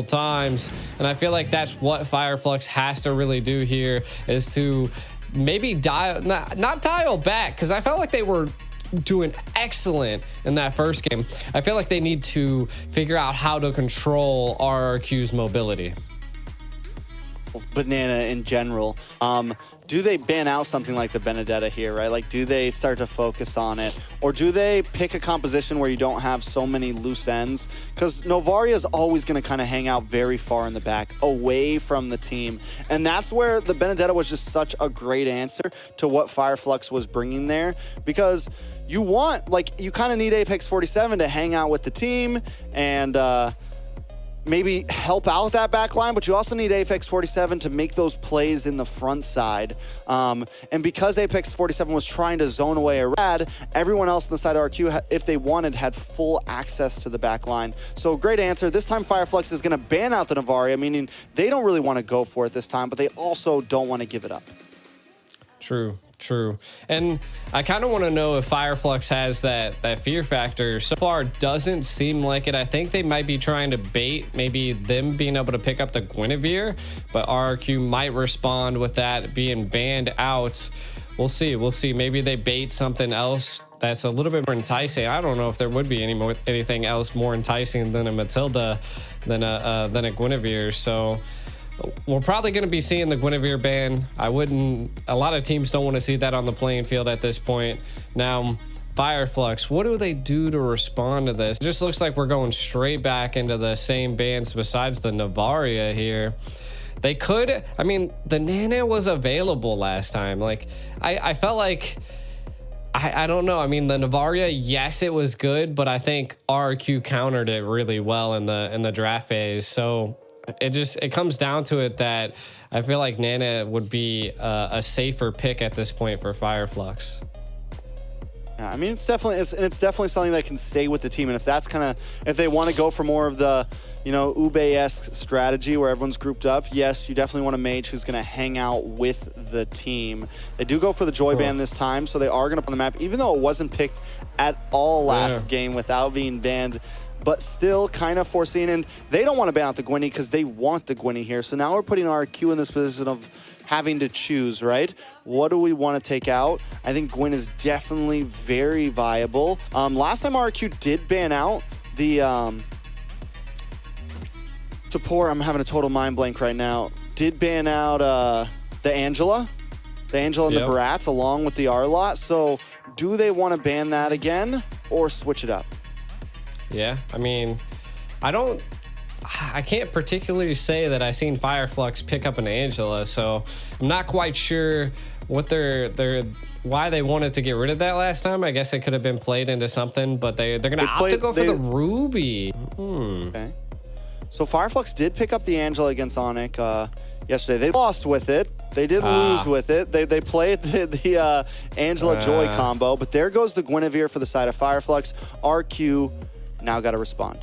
times, and I feel like that's what FLUX has to really do here, is to maybe not dial back, because I felt like they were doing excellent in that first game. I feel like they need to figure out how to control RRQ's mobility. Banana in general. Do they ban out something like the Benedetta here, right? Like, do they start to focus on it? Or do they pick a composition where you don't have so many loose ends? Because Novaria is always going to kind of hang out very far in the back, away from the team. And that's where the Benedetta was just such a great answer to what FLUX was bringing there. Because you want, like, you kind of need Apex 47 to hang out with the team and maybe help out that back line, but you also need Apex 47 to make those plays in the front side. And because Apex 47 was trying to zone away a Rad, everyone else on the side of RQ, if they wanted, had full access to the back line. So great answer. This time FLUX is gonna ban out the Novaria, meaning they don't really wanna go for it this time, but they also don't wanna give it up. True. And I kind of want to know if FLUX has that fear factor. So far, doesn't seem like it. I think they might be trying to bait maybe them being able to pick up the Guinevere, but RRQ might respond with that being banned out. We'll see. Maybe they bait something else that's a little bit more enticing. I don't know if there would be anything else more enticing than a Matilda, than a Guinevere. So we're probably going to be seeing the Guinevere ban. A lot of teams don't want to see that on the playing field at this point. Now, FLUX, what do they do to respond to this? It just looks like we're going straight back into the same bans besides the Novaria here. They could, I mean, the Nana was available last time. Like, I felt like, I don't know. I mean, the Novaria, yes, it was good, but I think RRQ countered it really well in the draft phase. So it comes down to it that I feel like Nana would be a safer pick at this point for FLUX. Yeah, I mean, it's definitely something that can stay with the team. And if that's if they want to go for more of the, Ube-esque strategy where everyone's grouped up, yes, you definitely want a mage who's going to hang out with the team. They do go for the Joy ban this time, so they are going to put on the map, even though it wasn't picked at all last game without being banned. But still kind of foreseen, and they don't want to ban out the Gwynny because they want the Gwynny here. So now we're putting RQ in this position of having to choose, right? What do we want to take out? I think Gwyn is definitely very viable. Last time RQ did ban out the support, I'm having a total mind blank right now, did ban out the Angela and the Barats along with the Arlot. So do they want to ban that again or switch it up? Yeah, I mean, I can't particularly say that I've seen FLUX pick up an Angela, so I'm not quite sure what why they wanted to get rid of that last time. I guess it could have been played into something, but they're gonna opt to go for the Ruby. Okay. So FLUX did pick up the Angela against Onyx yesterday. They lost with it. They did lose with it. They played the Angela Joy combo, but there goes the Guinevere for the side of FLUX. RQ now got to respond.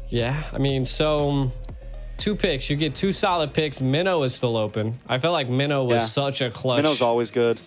Yeah, I mean, so 2 picks. You get 2 solid picks. Minnow is still open. I felt like Minnow was such a clutch. Minnow's always good.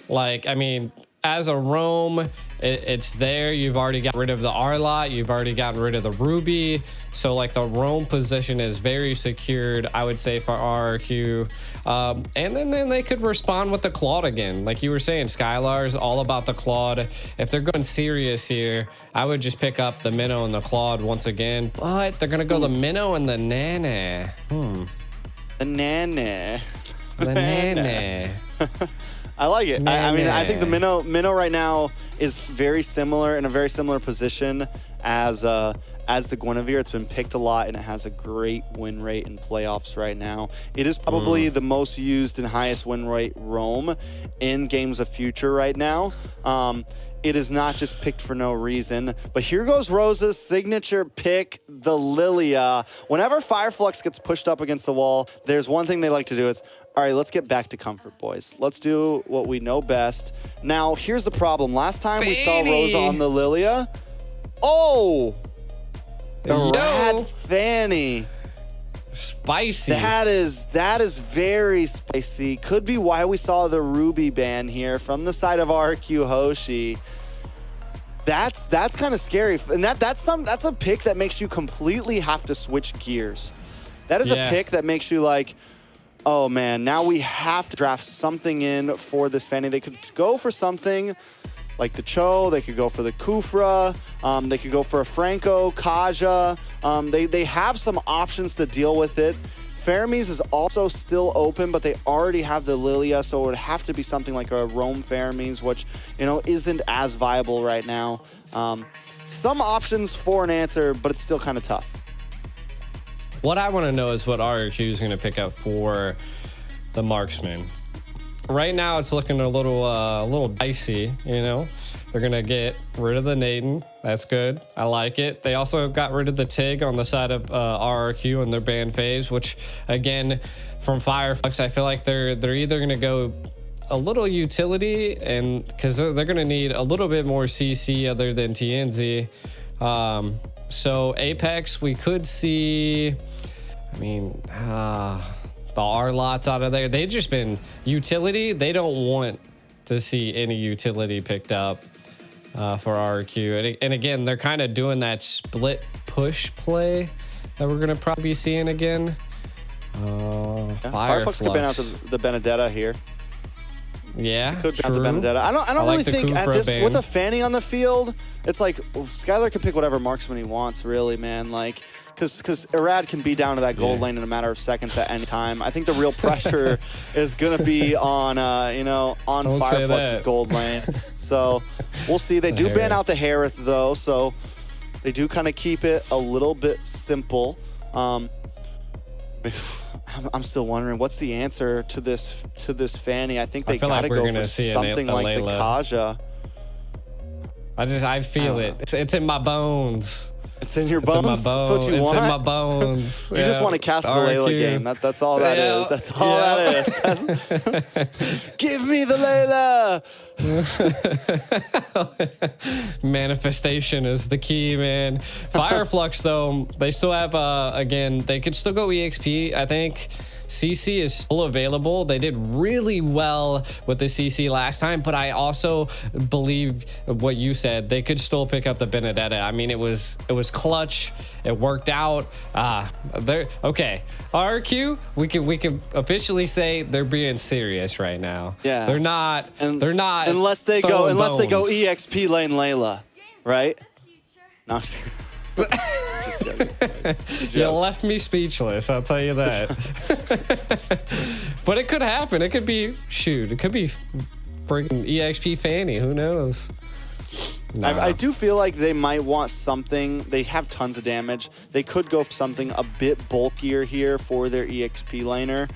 Like, I mean, as a roam, it's there. You've already got rid of the Arlot. You've already gotten rid of the Ruby. So, like, the roam position is very secured, I would say, for RRQ. And then they could respond with the Claude again. Like you were saying, Skylar's all about the Claude. If they're going serious here, I would just pick up the Minnow and the Claude once again. But they're going to go the Minnow and the Nana. The Nana. The Nana. I like it. I mean, I think the Minnow right now is very similar, in a very similar position as the Guinevere. It's been picked a lot, and it has a great win rate in playoffs right now. It is probably the most used and highest win rate roam in Games of Future right now. It is not just picked for no reason. But here goes Rosa's signature pick, the Lilia. Whenever FLUX gets pushed up against the wall, there's one thing they like to do. It's, all right, let's get back to comfort, boys. Let's do what we know best. Now, here's the problem. Last time we saw Rosa on the Lilia. Oh! The Rad Fanny. Spicy. That is very spicy. Could be why we saw the Ruby ban here from the side of RRQ HOSHI. That's kind of scary, and that's a pick that makes you completely have to switch gears. That is a pick that makes you like, oh man, now we have to draft something in for this Fanny. They could go for something like the Cho, they could go for the Kufra, they could go for a Franco, Kaja. They have some options to deal with it. Fermis is also still open, but they already have the Lilia, so it would have to be something like a Roam Fermis, which, you know, isn't as viable right now. Some options for an answer, but it's still kind of tough. What I want to know is what RRQ is going to pick up for the Marksman. Right now, it's looking a little dicey, you know. They're going to get rid of the Naden. That's good. I like it. They also got rid of the Tig on the side of RRQ in their ban phase, which, again, from FireFlux, I feel like they're either going to go a little utility, and because they're going to need a little bit more CC other than TNZ. So Apex, we could see, I mean, the R-Lots out of there. They've just been utility. They don't want to see any utility picked up for RRQ. And again, they're kind of doing that split push play that we're going to probably be seeing again. FireFlux could ban out the Benedetta here. Yeah, could ban out the Benedetta. I don't really think at this with a Fanny on the field, it's like Skylar can pick whatever marksman he wants, really, man. Like, because Irad can be down to that gold lane in a matter of seconds at any time. I think the real pressure is gonna be on on FireFlux's gold lane. So we'll see. They do ban out the Harith though, so they do kind of keep it a little bit simple. I'm still wondering what's the answer to this Fanny. I think they gotta go for something like the Kaja. I feel it. It's in my bones. It's in your bones. It's in my bones. That's what you want. It's in my bones. You just want to cast the Layla game. That's all that is. That's all that is. Give me the Layla. Manifestation is the key, man. FireFlux, though, they still have, again, they could still go EXP. I think CC is still available. They did really well with the CC last time, but I also believe what you said. They could still pick up the Benedetta. I mean, it was clutch. It worked out. They're okay. RRQ, we can officially say they're being serious right now. Yeah, they're not unless they go EXP lane Layla, right? No. You left me speechless, I'll tell you that. But it could happen. It could be, it could be freaking EXP Fanny. Who knows? Nah. I do feel like they might want something. They have tons of damage. They could go for something a bit bulkier here for their EXP laner.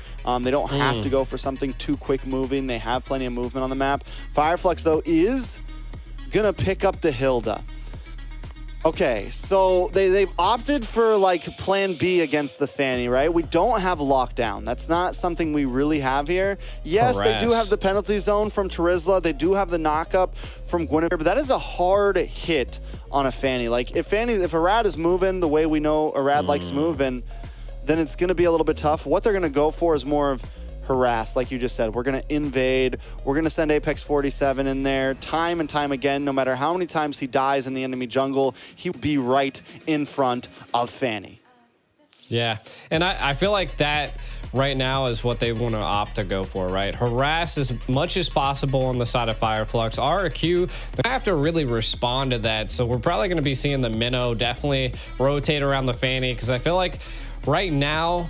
They don't have to go for something too quick moving. They have plenty of movement on the map. FireFlux, though, is going to pick up the Hilda. Okay, so they've opted for like plan B against the Fanny, right? We don't have lockdown. That's not something we really have here. Yes, they do have the penalty zone from Terizla. They do have the knockup from Gwyneth, but that is a hard hit on a Fanny. Like if Arad is moving the way we know Arad likes moving, then it's going to be a little bit tough. What they're going to go for is more of harass, like you just said. We're going to invade. We're going to send Apex 47 in there time and time again. No matter how many times he dies in the enemy jungle, he'll be right in front of Fanny. Yeah, and I feel like that right now is what they want to opt to go for, right? Harass as much as possible on the side of FireFlux. RRQ, they have to really respond to that. So we're probably going to be seeing the Minnow definitely rotate around the Fanny, because I feel like right now,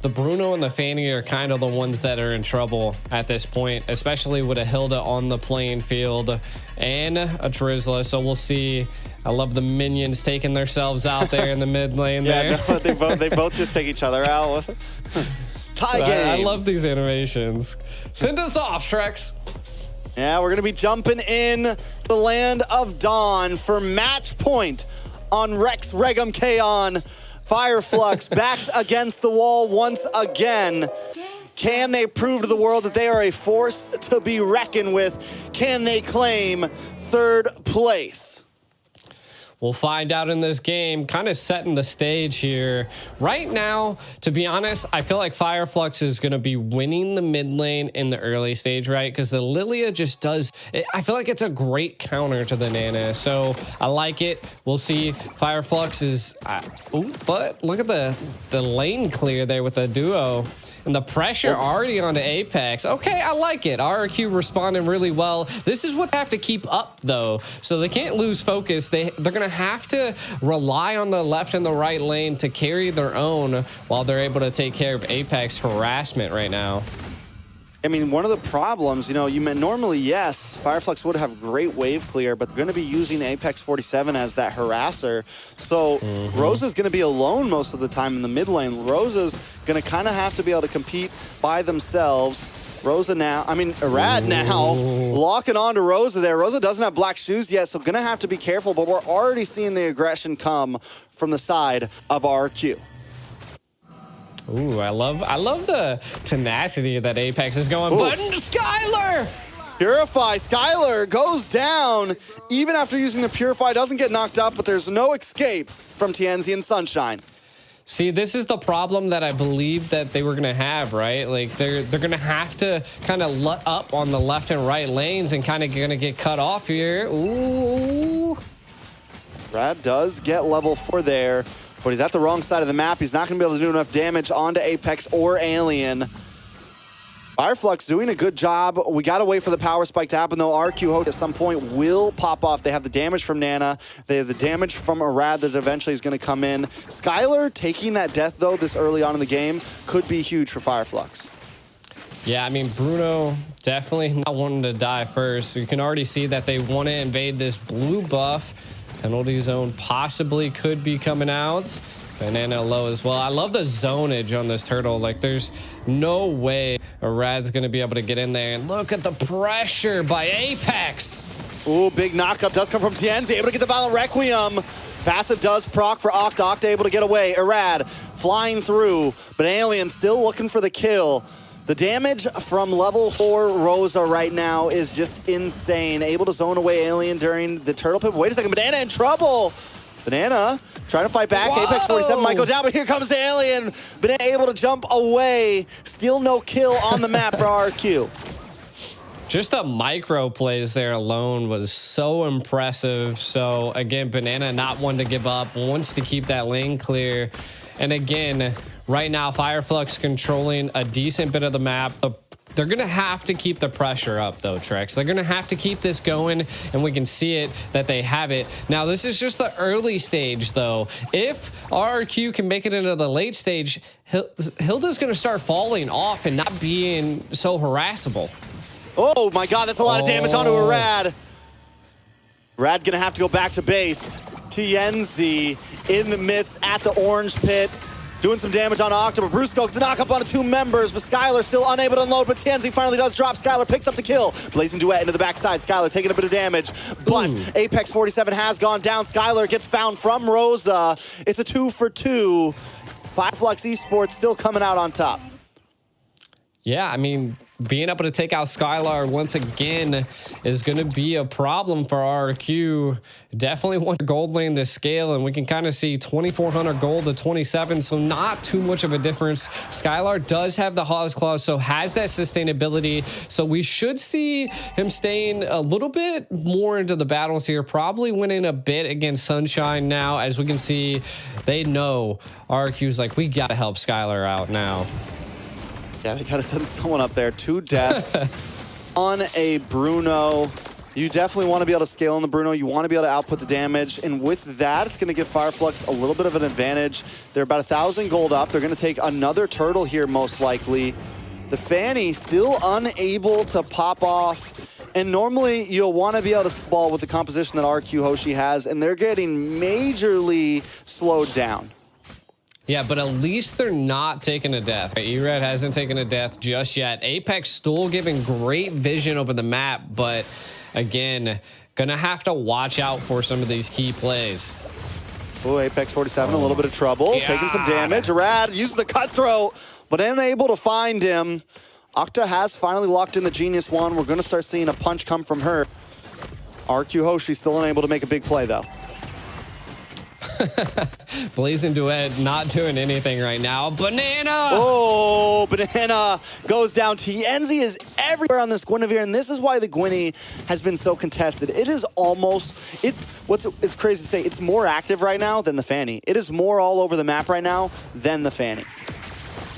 the Bruno and the Fanny are kind of the ones that are in trouble at this point, especially with a Hilda on the playing field and a Terizla. So we'll see. I love the minions taking themselves out there in the mid lane there. No, they both just take each other out. Tie game. I love these animations. Send us off, Shreks. Yeah, we're going to be jumping in to the land of Dawn for match point on Rex Regum Kaon. FireFlux backs against the wall once again. Can they prove to the world that they are a force to be reckoned with? Can they claim third place? We'll find out in this game, kind of setting the stage here. Right now, to be honest, I feel like FLUX is going to be winning the mid lane in the early stage, right? Because the Lilia just does, I feel like it's a great counter to the Nana. So I like it. We'll see. FLUX is, but look at the lane clear there with the duo. And the pressure already onto Apex. Okay, I like it. RRQ responding really well. This is what they have to keep up, though. So they can't lose focus. They're going to have to rely on the left and the right lane to carry their own while they're able to take care of Apex harassment right now. I mean, one of the problems, you know, normally, yes, FLUX would have great wave clear, but going to be using Apex 47 as that harasser. So Rosa's going to be alone most of the time in the mid lane. Rosa's going to kind of have to be able to compete by themselves. Rosa now, Rad now locking on to Rosa there. Rosa doesn't have black shoes yet, so going to have to be careful, but we're already seeing the aggression come from the side of RRQ. Ooh, I love the tenacity that Apex is going. Button to Skylar! Purify, Skylar goes down. Even after using the Purify, doesn't get knocked up, but there's no escape from Tienzi and Sunshine. See, this is the problem that I believe that they were going to have, right? Like, they're going to have to kind of let up on the left and right lanes and kind of going to get cut off here. Ooh. Rad does get level 4 there, but he's at the wrong side of the map. He's not going to be able to do enough damage onto Apex or Alien. FLUX doing a good job. We got to wait for the power spike to happen, though. RRQ at some point will pop off. They have the damage from Nana. They have the damage from a Rad that eventually is going to come in. Skylar taking that death, though, this early on in the game could be huge for FLUX. Yeah, I mean, Bruno definitely not wanting to die first. You can already see that they want to invade this blue buff. Penalty zone possibly could be coming out. Banana low as well. I love the zonage on this turtle. Like, there's no way a Rad's going to be able to get in there. And look at the pressure by Apex. Ooh, big knockup does come from Tienzi. Able to get the Violent Requiem. Passive does proc for Octa. Octa able to get away. Irad flying through, but Alien still looking for the kill. The damage from level 4 Rosa right now is just insane. Able to zone away Alien during the turtle pit. Wait a second, Banana in trouble. Banana trying to fight back. Whoa. Apex 47 might go down, but here comes the Alien. Banana able to jump away. Still no kill on the map for RRQ. Just the micro plays there alone was so impressive. So again, Banana not one to give up, wants to keep that lane clear. And again, right now, FLUX controlling a decent bit of the map. They're going to have to keep the pressure up, though, Trex. They're going to have to keep this going, and we can see it that they have it. Now, this is just the early stage, though. If RRQ can make it into the late stage, Hilda's going to start falling off and not being so harassable. Oh, my God, that's a lot of damage onto a Rad. Rad going to have to go back to base. Tienzi in the midst at the orange pit. Doing some damage on Octa, but Brusco to knock up on 2 members, but Skylar still unable to unload, but Tienzi finally does drop. Skylar picks up the kill. Blazing Duet into the backside. Skylar taking a bit of damage, but Apex 47 has gone down. Skylar gets found from Rosa. It's a 2 for 2. FLUX Esports still coming out on top. Yeah, I mean, being able to take out Skylar once again is going to be a problem for RRQ. Definitely want gold lane to scale, and we can kind of see 2,400 gold to 27, so not too much of a difference. Skylar does have the Hawes Claw, so has that sustainability, so we should see him staying a little bit more into the battles here, probably winning a bit against Sunshine now. As we can see, they know RRQ's like, we got to help Skylar out now. Yeah, they got to send someone up there. 2 deaths on a Bruno. You definitely want to be able to scale on the Bruno. You want to be able to output the damage. And with that, it's going to give FLUX a little bit of an advantage. They're about 1,000 gold up. They're going to take another turtle here, most likely. The Fanny still unable to pop off. And normally, you'll want to be able to ball with the composition that RRQ HOSHI has. And they're getting majorly slowed down. Yeah, but at least they're not taking a death. E-Red hasn't taken a death just yet. Apex still giving great vision over the map, but again, gonna have to watch out for some of these key plays. Oh, Apex 47, a little bit of trouble, taking some damage. Rad uses the cutthroat, but unable to find him. Octa has finally locked in the Genius One. We're gonna start seeing a punch come from her. RRQ HOSHI still unable to make a big play, though. Blazing Duet not doing anything right now. Banana! Oh, Banana goes down. Tienzi is everywhere on this Guinevere, and this is why the Gwynny has been so contested. It is almost, it's crazy to say, it's more active right now than the Fanny. It is more all over the map right now than the Fanny.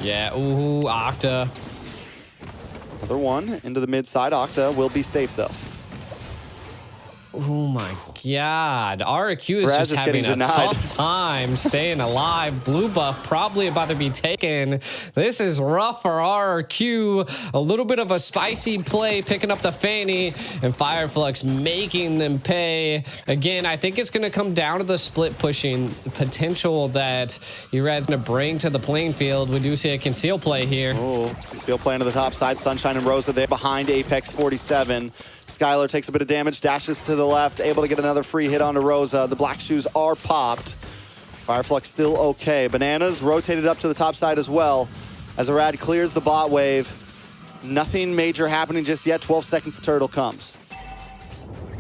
Yeah, ooh, Octa. Another one into the mid side. Octa will be safe, though. Oh my God. RRQ is just having a tough time staying alive. Blue buff probably about to be taken. This is rough for RRQ. A little bit of a spicy play picking up the Fanny, and FLUX making them pay. Again, I think it's going to come down to the split pushing potential that Erad's going to bring to the playing field. We do see a conceal play here. Oh, conceal play into the top side. Sunshine and Rosa there behind Apex 47. Skylar takes a bit of damage, dashes to the left, able to get another free hit onto Rosa. The black shoes are popped. FLUX still okay. Bananas rotated up to the top side as well as Arad clears the bot wave. Nothing major happening just yet. 12 seconds, the turtle comes.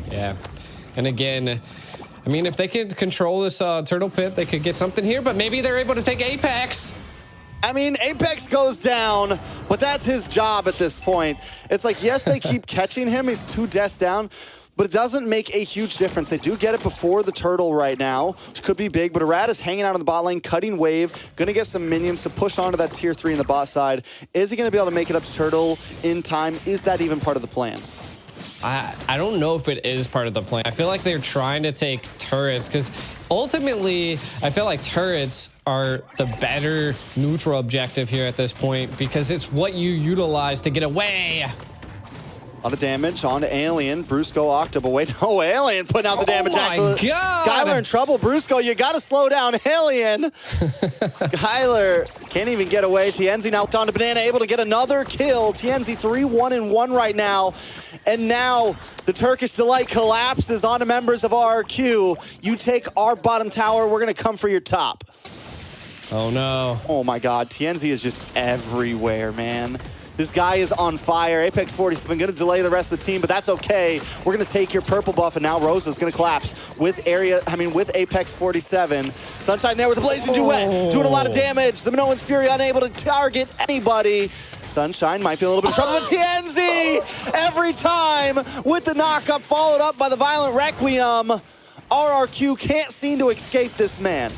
Yeah, and again, I mean, if they could control this turtle pit, they could get something here, but maybe they're able to take Apex. I mean, Apex goes down, but that's his job at this point. It's like, yes, they keep catching him. He's 2 deaths down, but it doesn't make a huge difference. They do get it before the turtle right now, which could be big, but Arad is hanging out on the bot lane, cutting wave, going to get some minions to push onto that tier 3 in the bot side. Is he going to be able to make it up to turtle in time? Is that even part of the plan? I don't know if it is part of the plan. I feel like they're trying to take turrets because ultimately I feel like turrets are the better neutral objective here at this point because it's what you utilize to get away. A lot of damage on Alien. Brusco, Octa, but wait, no, Alien putting out the damage. Oh my God. Skylar in trouble. Brusco, you got to slow down Alien. Skylar can't even get away. Tienzi now onto Banana, able to get another kill. Tienzi 3-1-1 right now. And now the Turkish Delight collapses onto members of RRQ. You take our bottom tower, we're going to come for your top. Oh no. Oh my God, Tienzi is just everywhere, man. This guy is on fire. Apex 47 going to delay the rest of the team, but that's okay. We're going to take your purple buff, and now Rosa's going to collapse with Apex 47. Sunshine there with the Blazing Duet, doing a lot of damage. The Minoan's Fury unable to target anybody. Sunshine might be a little bit of trouble, but Tienzi every time with the knock-up, followed up by the Violent Requiem. RRQ can't seem to escape this man.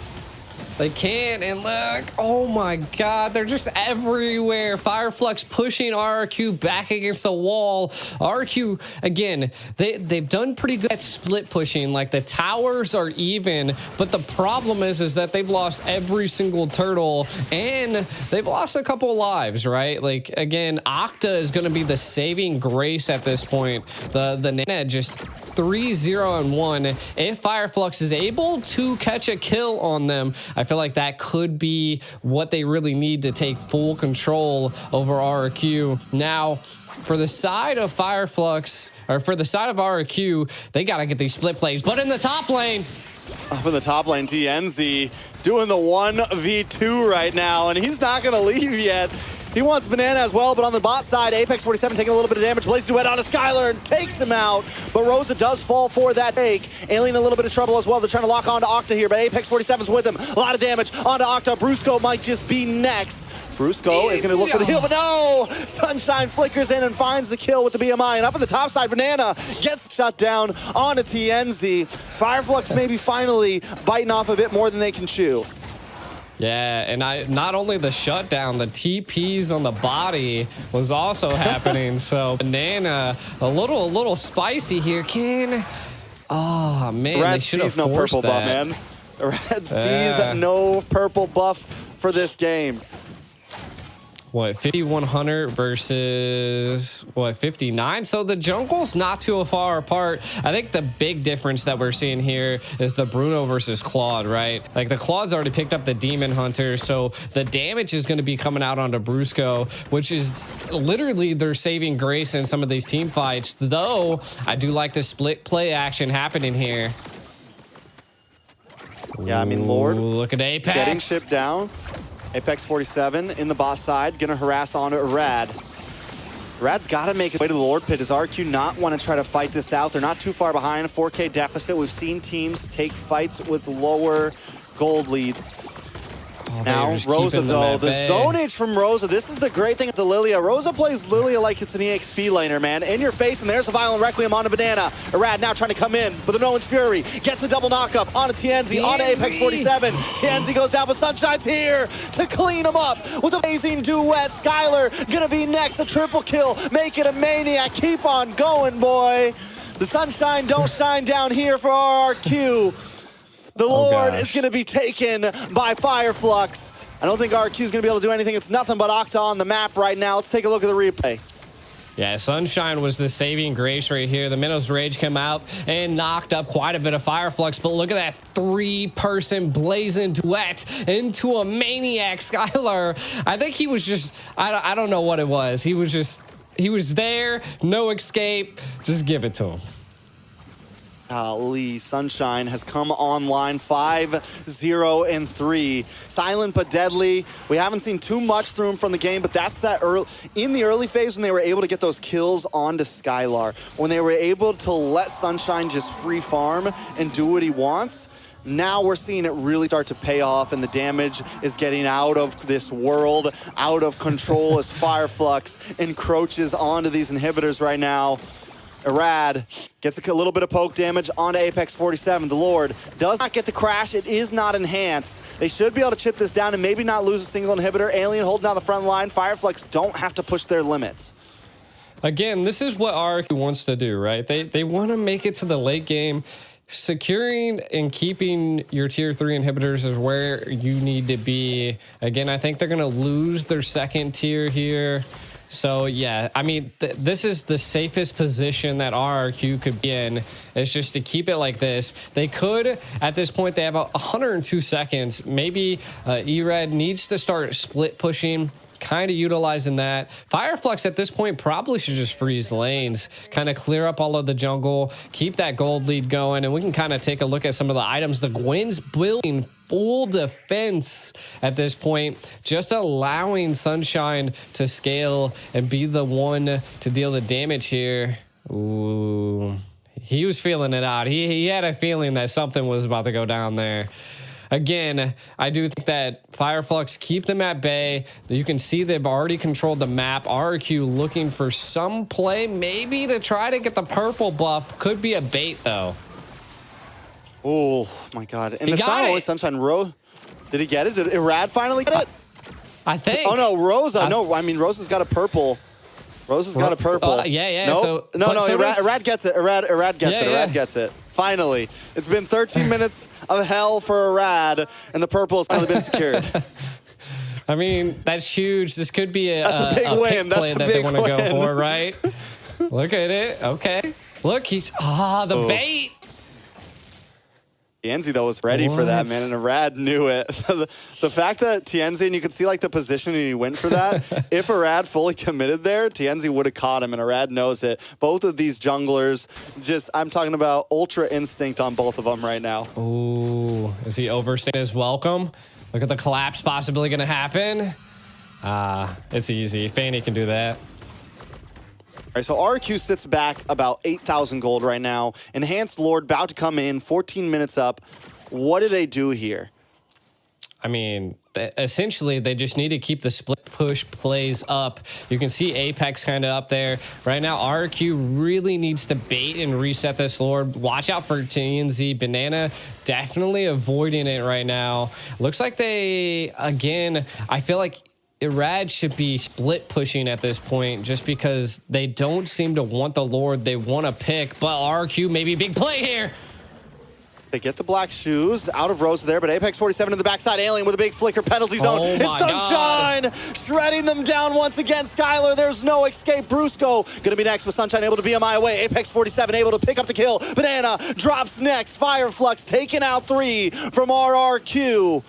They can't, and look, oh my God, they're just everywhere. FLUX pushing RRQ back against the wall. RRQ, again, they've done pretty good at split pushing. Like, the towers are even, but the problem is that they've lost every single turtle, and they've lost a couple lives, right? Like, again, Octa is going to be the saving grace at this point. The Nana just 3-0-1. If FLUX is able to catch a kill on them, I feel like that could be what they really need to take full control over RRQ. Now, for the side of FLUX, or for the side of RRQ, they got to get these split plays. But in the top lane, up in the top lane, Tienzi doing the 1v2 right now, and he's not going to leave yet. He wants Banana as well, but on the bot side, Apex 47 taking a little bit of damage. Blazing Duet onto Skylar and takes him out, but Rosa does fall for that take. Alien a little bit of trouble as well. They're trying to lock onto Octa here, but Apex 47's with him. A lot of damage onto Octa. Brusco might just be next. Brusco is going to look for the heal, but no! Sunshine flickers in and finds the kill with the BMI. And up on the top side, Banana gets shut down onto Tienzi. FLUX maybe finally biting off a bit more than they can chew. Yeah, and not only the shutdown, the TPs on the body was also happening. So Banana, a little spicy here. Oh man, Red they should have sees no purple that. buff, man. Red sees no purple buff for this game. What, 5100 versus what, 59? So the jungle's not too far apart. I think the big difference that we're seeing here is the Bruno versus Claude, right? Like, the Claude's already picked up the Demon Hunter, so the damage is going to be coming out onto Brusco, which is literally their saving grace in some of these team fights. Though I do like the split play action happening here. Yeah, I mean, Lord, ooh, look at Apex getting shipped down. Apex 47 in the boss side, gonna harass onto Arad. Rad's got to make it way to the Lord Pit. Does RRQ not want to try to fight this out? They're not too far behind. 4K deficit. We've seen teams take fights with lower gold leads. Oh, now, Rosa, though, the zonage from Rosa. This is the great thing with the Lilia. Rosa plays Lilia like it's an EXP laner, man. In your face, and there's the Violent Requiem onto Banana. Arad now trying to come in with a No One's Fury. Gets the double knockup onto Tienzi, onto Apex 47. Tienzi goes down, but Sunshine's here to clean him up with an amazing duet. Skylar gonna be next, a triple kill. Make it a Maniac. Keep on going, boy. The Sunshine don't shine down here for RRQ. The Lord is going to be taken by FLUX. I don't think RRQ is going to be able to do anything. It's nothing but Octa on the map right now. Let's take a look at the replay. Yeah, Sunshine was the saving grace right here. The Minnow's Rage came out and knocked up quite a bit of FLUX, but look at that three-person blazing duet into a Maniac. Skylar, I think he was just, I don't know what it was. He was there, no escape. Just give it to him. Lee Sunshine has come online 5-0-3. Silent but deadly. We haven't seen too much through him from the game, but that's that early in the early phase when they were able to get those kills onto Skylar. When they were able to let Sunshine just free farm and do what he wants. Now we're seeing it really start to pay off, and the damage is getting out of this world, out of control as FLUX encroaches onto these inhibitors right now. Arad gets a little bit of poke damage onto Apex 47. The Lord does not get the crash. It is not enhanced. They should be able to chip this down and maybe not lose a single inhibitor. Alien holding down the front line. FLUX don't have to push their limits. Again, this is what RRQ wants to do, right? They want to make it to the late game. Securing and keeping your tier 3 inhibitors is where you need to be. Again, I think they're going to lose their second tier here. So, yeah, I mean, this is the safest position that RRQ could be in. It's just to keep it like this. They could, at this point, they have 102 seconds. Maybe ERED needs to start split pushing, kind of utilizing that. FLUX at this point probably should just freeze lanes, kind of clear up all of the jungle, keep that gold lead going, and we can kind of take a look at some of the items. The Gwyn's building full defense at this point, just allowing Sunshine to scale and be the one to deal the damage here. Ooh, he was feeling it out. He had a feeling that something was about to go down there. Again, I do think that FLUX keep them at bay. You can see they've already controlled the map. RRQ looking for some play, maybe to try to get the purple buff. Could be a bait, though. Oh, my God. And it's not only Sunshine. Did he get it? Did Irad finally get it? I think. Oh, no, Rosa. No, I mean, Rosa's got a purple. Rosa's got a purple. Yeah. Nope. So, no, so Irad gets it. Irad gets it. Irad gets it. Finally. It's been 13 minutes of hell for Irad, and the purple has finally been secured. I mean, that's huge. This could be a big win. Pick play That's a that big they want to go win. for, right? Look at it. Okay. Look, he's the bait. Tienzi, though, was ready for that, man, and Arad knew it. The fact that Tienzi, and you could see, like, the position he went for that, if Arad fully committed there, Tienzi would have caught him, and Arad knows it. Both of these junglers, I'm talking about ultra instinct on both of them right now. Ooh, is he overstaying his welcome? Look at the collapse possibly going to happen. It's easy. Fanny can do that. All right, so RRQ sits back about 8,000 gold right now. Enhanced Lord about to come in, 14 minutes up. What do they do here? I mean, essentially, they just need to keep the split push plays up. You can see Apex kind of up there. Right now, RRQ really needs to bait and reset this Lord. Watch out for TNZ. Banana definitely avoiding it right now. Looks like they, again, I feel like Irad should be split pushing at this point just because they don't seem to want the Lord they want to pick, but RRQ maybe big play here. They get the black shoes out of Rosa there, but Apex 47 in the backside. Alien with a big flicker penalty zone. It's Sunshine shredding them down once again. Skylar, there's no escape. Brusco going to be next with Sunshine able to BMI away. Apex 47 able to pick up the kill. Banana drops next. FLUX taking out 3 from RRQ.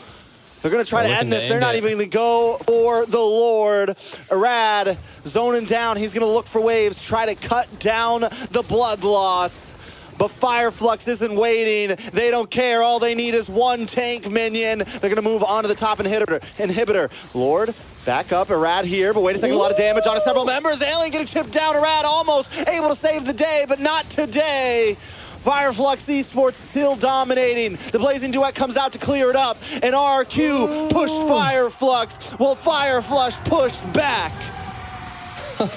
They're going to try to end this. They're not even going to go for the Lord. Arad zoning down. He's going to look for waves, try to cut down the blood loss. but FLUX isn't waiting. They don't care. All they need is one tank minion. They're gonna move on to the top inhibitor. Lord, back up, Irad here, but wait a second, a lot of damage on several members. Alien getting chipped down, Irad almost able to save the day, but not today. FLUX Esports still dominating. The Blazing Duet comes out to clear it up, and RRQ pushed FLUX, while FLUX pushed back.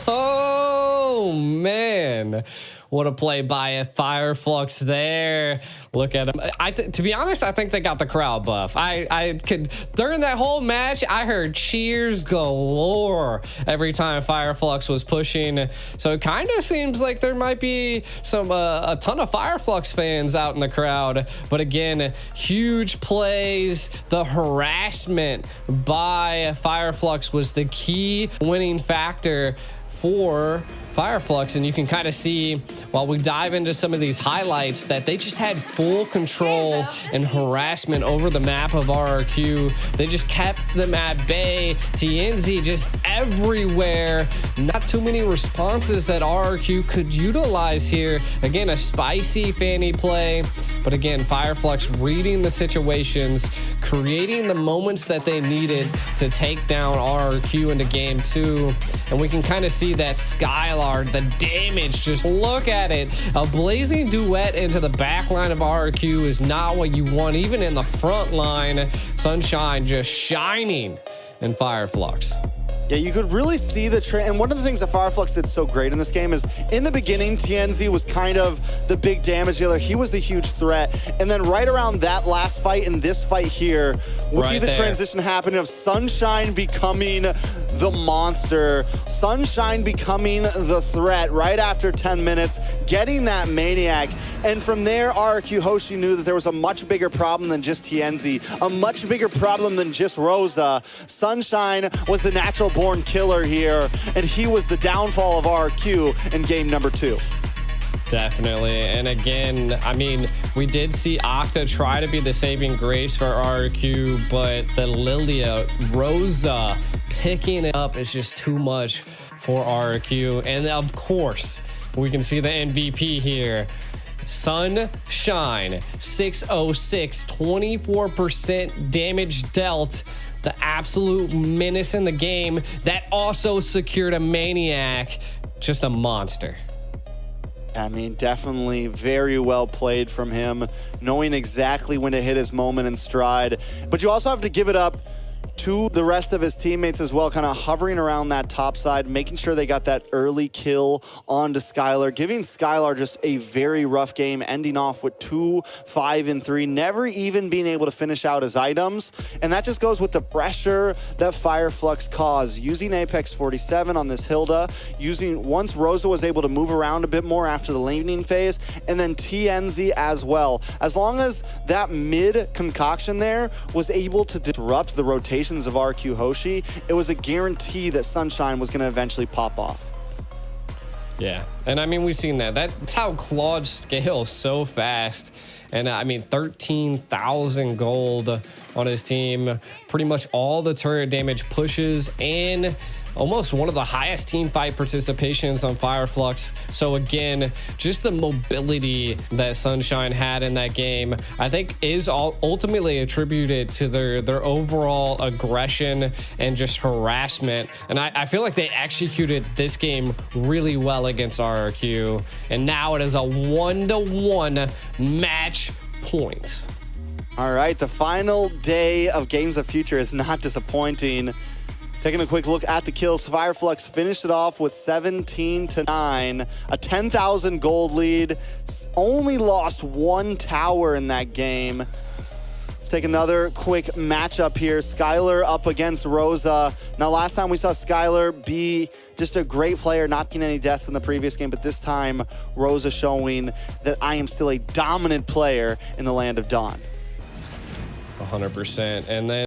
Oh, man. What a play by FLUX there. Look at him. To be honest, I think they got the crowd buff. I could, during that whole match, I heard cheers galore every time FLUX was pushing. So it kind of seems like there might be some a ton of FLUX fans out in the crowd. But again, huge plays. The harassment by FLUX was the key winning factor for FLUX, and you can kind of see while we dive into some of these highlights that they just had full control and harassment over the map of RRQ. They just kept them at bay. TNZ just everywhere. Not too many responses that RRQ could utilize here. Again, a spicy Fanny play, but again, FLUX reading the situations, creating the moments that they needed to take down RRQ into game 2, and we can kind of see that Skylar, the damage, just look at it. A Blazing Duet into the back line of RRQ is not what you want, even in the front line. Sunshine just shining in FLUX. Yeah, you could really see the trend. And one of the things that FLUX did so great in this game is in the beginning, TNZ was kind of the big damage dealer. He was the huge threat. And then right around that last fight and this fight here, we'll see the transition happen of Sunshine becoming the monster. Sunshine becoming the threat right after 10 minutes, getting that Maniac. And from there, RRQ HOSHI knew that there was a much bigger problem than just TNZ, a much bigger problem than just Rosa. Sunshine was the natural born killer here, and he was the downfall of RRQ in game number 2. Definitely. And again, I mean, we did see Octa try to be the saving grace for RRQ, but the Lilia, Rosa picking it up is just too much for RRQ. And of course, we can see the MVP here. Sunshine, 606, 24% damage dealt. The absolute menace in the game that also secured a Maniac. Just a monster. I mean, definitely very well played from him, knowing exactly when to hit his moment in stride. But you also have to give it up to the rest of his teammates as well, kind of hovering around that top side, making sure they got that early kill onto Skylar, giving Skylar just a very rough game, ending off with 2, 5, and 3, never even being able to finish out his items. And that just goes with the pressure that FLUX caused, using Apex 47 on this Hilda, using once Rosa was able to move around a bit more after the laning phase, and then TNZ as well. As long as that mid concoction there was able to disrupt the rotation of RRQ HOSHI, it was a guarantee that Sunshine was going to eventually pop off. Yeah, and I mean, we've seen that. That's how Claude scales so fast. And I mean, 13,000 gold on his team. Pretty much all the turret damage pushes and almost one of the highest team fight participations on FLUX. So again, just the mobility that Sunshine had in that game, I think is ultimately attributed to their overall aggression and just harassment. And I feel like they executed this game really well against RRQ. And now it is a 1-to-1 match point. All right, the final day of Games of Future is not disappointing. Taking a quick look at the kills, FLUX finished it off with 17-9, a 10,000 gold lead. Only lost 1 tower in that game. Let's take another quick matchup here. Skylar up against Rosa. Now, last time we saw Skylar be just a great player, not getting any deaths in the previous game, but this time Rosa showing that I am still a dominant player in the land of Dawn. 100%. And then